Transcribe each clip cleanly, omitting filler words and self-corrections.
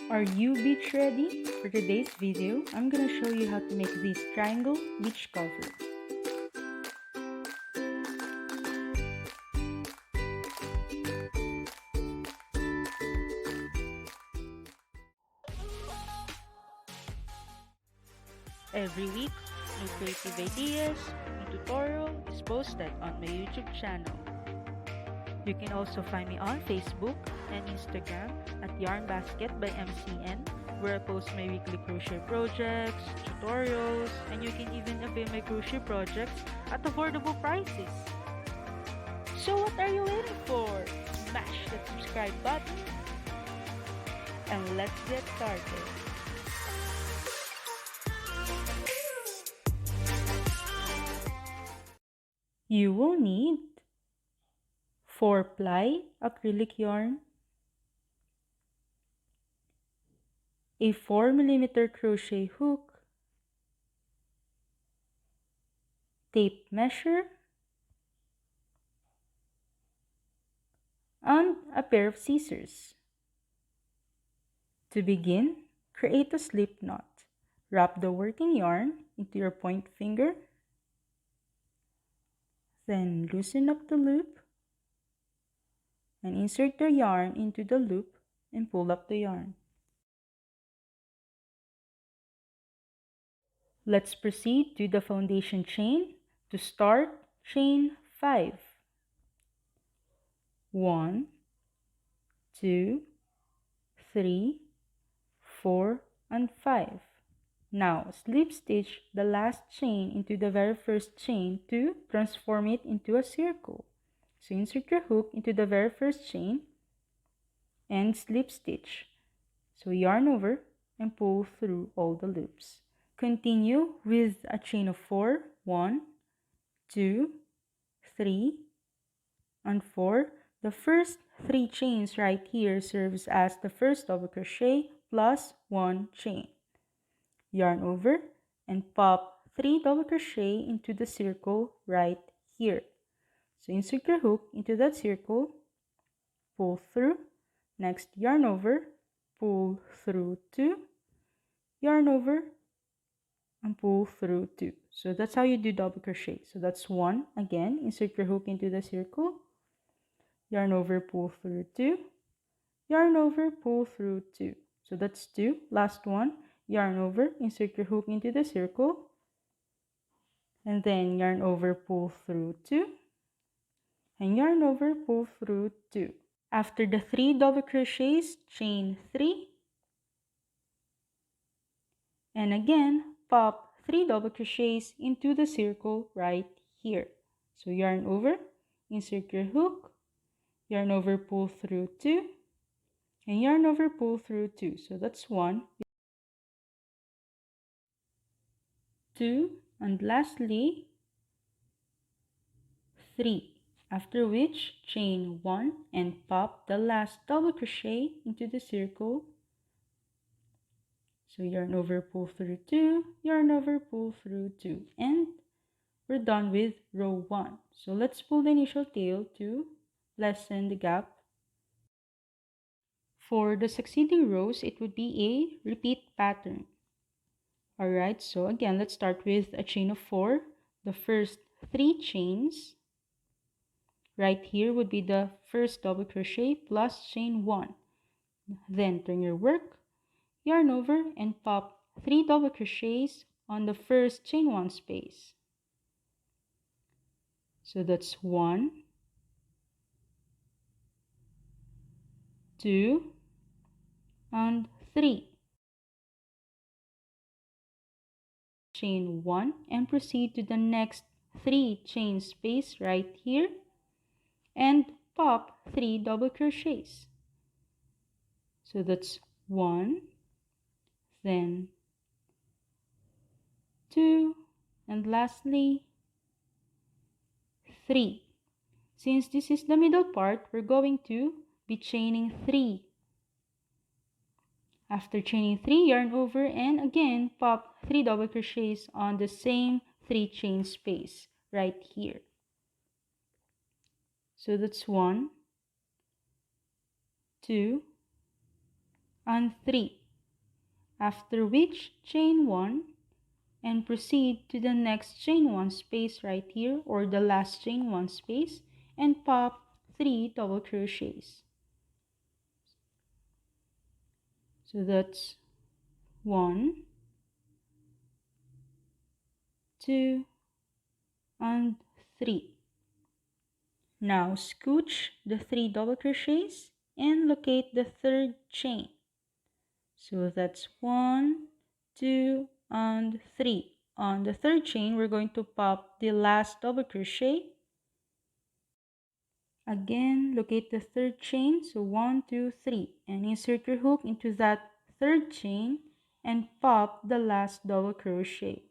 Are you beach ready? For today's video, I'm gonna show you how to make this triangle beach cover. Every week, new creative ideas, new tutorial is posted on my YouTube channel. You can also find me on Facebook and Instagram at Yarn Basket by MCN, where I post my weekly crochet projects, tutorials, and you can even avail my crochet projects at affordable prices. So what are you waiting for? Smash that subscribe button and let's get started. You will need 4-ply acrylic yarn, a 4mm crochet hook, tape measure, and a pair of scissors. To begin, create a slip knot. Wrap the working yarn into your point finger, then loosen up the loop and insert the yarn into the loop and pull up the yarn. Let's proceed to the foundation chain. To start, chain 5. 1, 2, 3, 4, and 5. Now, slip stitch the last chain into the very first chain to transform it into a circle. So insert your hook into the very first chain and slip stitch. So yarn over and pull through all the loops. Continue with a chain of 4, 1, 2, 3, and 4. The first 3 chains right here serves as the first double crochet plus 1 chain. Yarn over and pop 3 double crochet into the circle right here. So insert your hook into that circle, pull through, next yarn over, pull through 2, yarn over, and pull through 2. So that's how you do double crochet. So that's 1. Again, insert your hook into the circle, yarn over, pull through 2, yarn over, pull through 2. So that's 2. Last one, yarn over, insert your hook into the circle, and then yarn over, pull through 2, and yarn over, pull through 2. After the 3 double crochets, chain 3, and again pop 3 double crochets into the circle right here. So yarn over, insert your hook, yarn over, pull through 2, and yarn over, pull through 2. So that's 1, 2, and lastly 3. After which, chain 1 and pop the last double crochet into the circle. So yarn over, pull through 2, yarn over, pull through 2, and we're done with row 1. So let's pull the initial tail to lessen the gap. For the succeeding rows, it would be a repeat pattern. Alright, so again, let's start with a chain of 4. The first 3 chains right here would be the first double crochet plus chain 1. Then turn your work, yarn over, and pop 3 double crochets on the first chain 1 space. So that's 1, 2, and 3. Chain 1 and proceed to the next 3 chain space right here and pop 3 double crochets. So that's 1, then 2, and lastly 3. Since this is the middle part, we're going to be chaining 3. After chaining 3, yarn over and again pop 3 double crochets on the same 3 chain space right here. So that's 1, 2, and 3. After which, chain 1 and proceed to the next chain 1 space right here, or the last chain 1 space, and pop 3 double crochets. So that's 1, 2, and 3. Now scooch the 3 double crochets and locate the third chain. So that's 1, 2, and 3. On the third chain, we're going to pop the last double crochet. Again, locate the third chain, so 1, 2, 3, and insert your hook into that third chain and pop the last double crochet.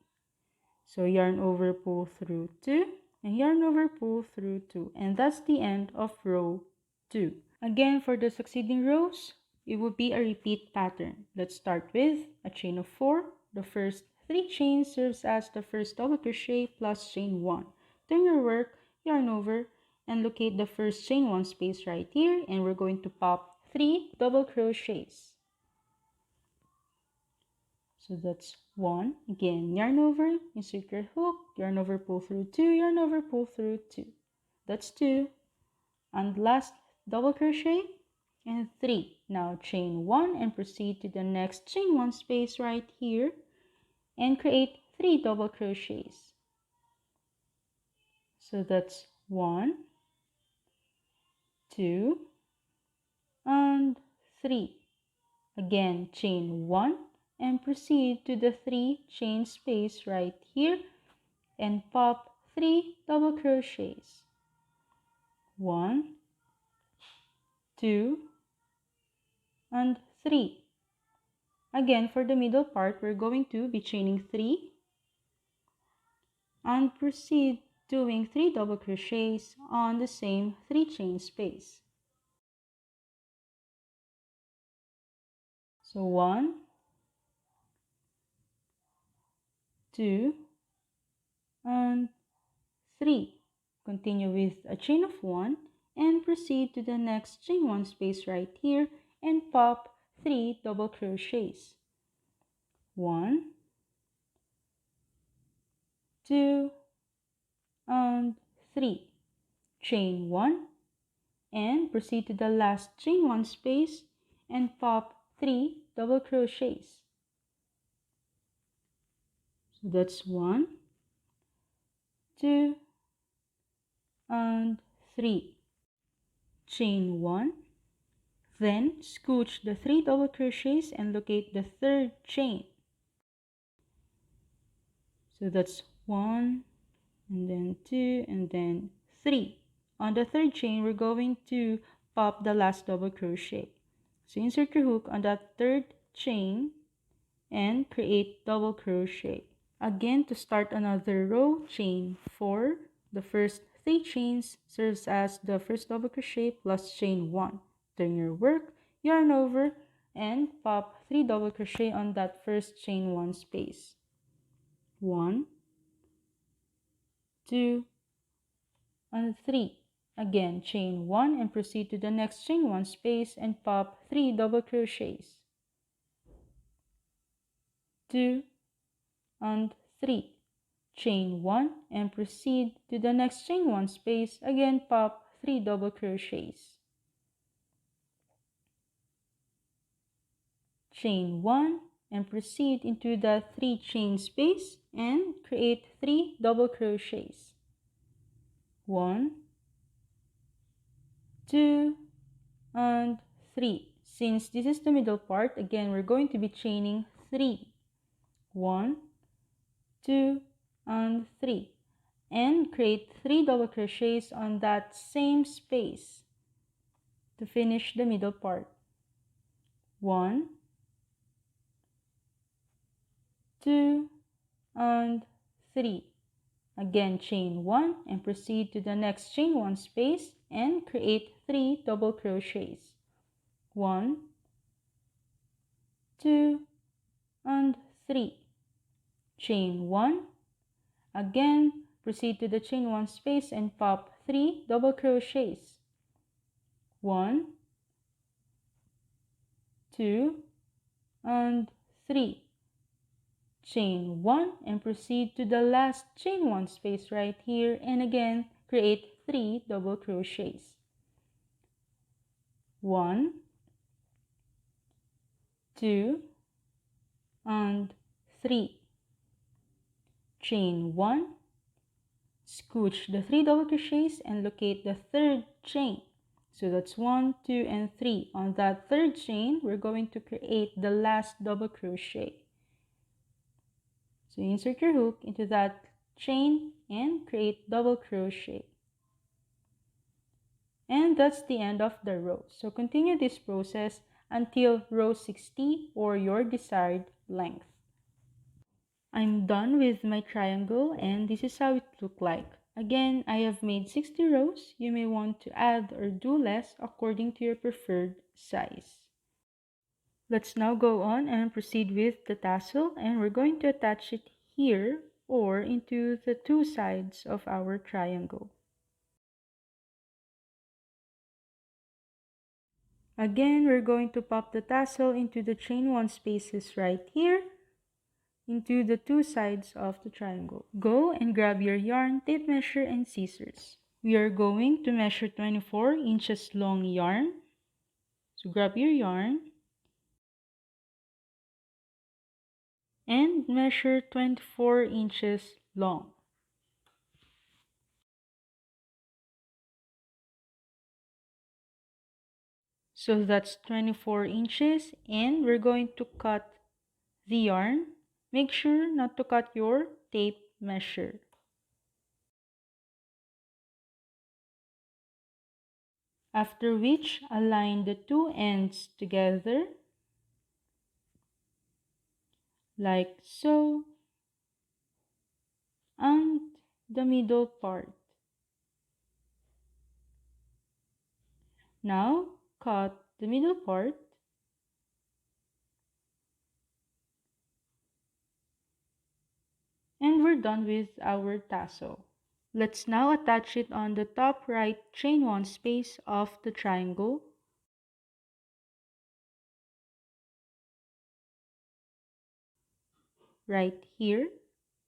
So yarn over, pull through 2, and yarn over, pull through 2, and that's the end of row 2. Again, for the succeeding rows, it would be a repeat pattern. Let's start with a chain of 4. The first 3 chains serves as the first double crochet plus chain 1. Turn your work, yarn over, and locate the first chain 1 space right here, and we're going to pop 3 double crochets. So that's 1. Again, yarn over, insert your hook, yarn over, pull through 2, yarn over, pull through 2. That's 2. And last double crochet and 3. Now chain 1 and proceed to the next chain 1 space right here and create 3 double crochets. So that's 1, 2, and 3. Again, chain 1 and proceed to the 3 chain space right here and pop 3 double crochets. 1, 2, and 3. Again, for the middle part, we're going to be chaining 3 and proceed doing 3 double crochets on the same 3 chain space. So 1, 2, and 3. Continue with a chain of 1 and proceed to the next chain 1 space right here and pop 3 double crochets. 1, 2, and 3. Chain 1 and proceed to the last chain 1 space and pop 3 double crochets. So that's 1, 2, and 3. Chain 1, then scooch the 3 double crochets and locate the third chain. So that's 1, and then 2, and then 3. On the third chain, we're going to pop the last double crochet. So insert your hook on that third chain and create double crochet. Again, to start another row, chain 4. The first 3 chains serves as the first double crochet plus chain 1. Turn your work, yarn over, and pop 3 double crochet on that first chain 1 space. 1, 2, and 3. Again, chain 1 and proceed to the next chain 1 space and pop 3 double crochets. 2, and 3. Chain 1 and proceed to the next chain 1 space. Again, pop 3 double crochets. Chain 1 and proceed into the 3 chain space and create 3 double crochets. 1, 2, and 3. Since this is the middle part, again, we're going to be chaining 3. 1, 2, and 3. And create 3 double crochets on that same space to finish the middle part. 1, 2, and 3. Again, chain 1 and proceed to the next chain 1 space and create 3 double crochets. 1, 2, and 3. Chain 1. Again, proceed to the chain 1 space and pop 3 double crochets. 1, 2, and 3. Chain 1 and proceed to the last chain 1 space right here, and again create 3 double crochets. 1, 2, and 3. Chain 1, scooch the 3 double crochets and locate the third chain. So that's 1, 2, and 3. On that third chain, we're going to create the last double crochet. So insert your hook into that chain and create double crochet. And that's the end of the row. So continue this process until row 60 or your desired length. I'm done with my triangle and this is how it looked like. Again, I have made 60 rows. You may want to add or do less according to your preferred size. Let's now go on and proceed with the tassel, and we're going to attach it here or into the two sides of our triangle. Again, we're going to pop the tassel into the chain 1 spaces right here into the two sides of the triangle. Go and grab your yarn, tape measure, and scissors. We are going to measure 24 inches long yarn. So grab your yarn and measure 24 inches long. So that's 24 inches, and we're going to cut the yarn. Make sure not to cut your tape measure. After which, align the two ends together like so, and the middle part. Now cut the middle part and we're done with our tassel. Let's now attach it on the top right chain 1 space of the triangle. Right here.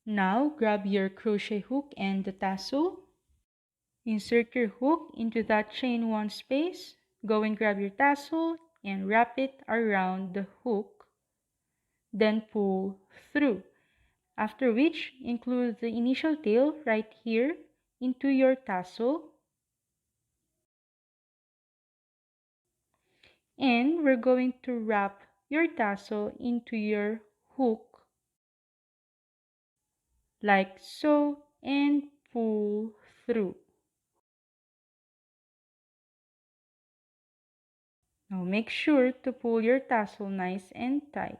Now grab your crochet hook and the tassel. Insert your hook into that chain 1 space. Go and grab your tassel and wrap it around the hook. Then pull through. After which, include the initial tail right here into your tassel. And we're going to wrap your tassel into your hook like so and pull through. Now make sure to pull your tassel nice and tight.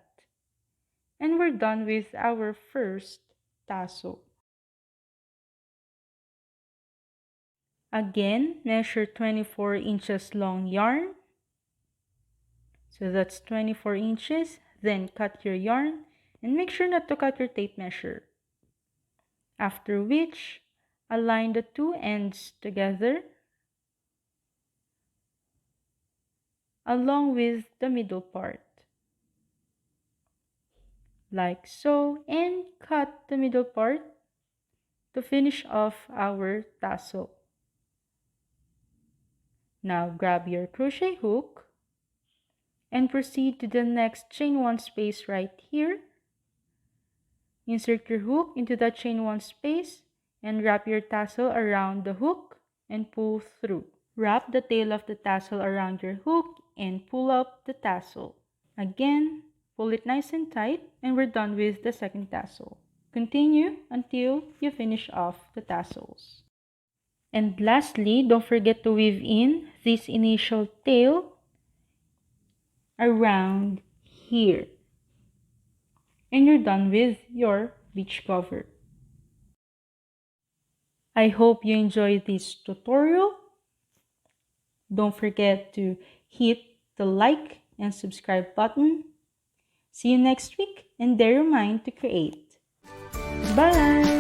And we're done with our first tassel. Again, measure 24 inches long yarn. So that's 24 inches. Then cut your yarn and make sure not to cut your tape measure. After which, align the two ends together along with the middle part. Like so, and cut the middle part to finish off our tassel. Now grab your crochet hook and proceed to the next chain 1 space right here. Insert your hook into that chain 1 space and wrap your tassel around the hook and pull through. Wrap the tail of the tassel around your hook and pull up the tassel. Again, pull it nice and tight, and we're done with the second tassel. Continue until you finish off the tassels. And lastly, don't forget to weave in this initial tail around here. And you're done with your beach cover. I hope you enjoyed this tutorial. Don't forget to hit the like and subscribe button. See you next week, and dare your mind to create. Bye!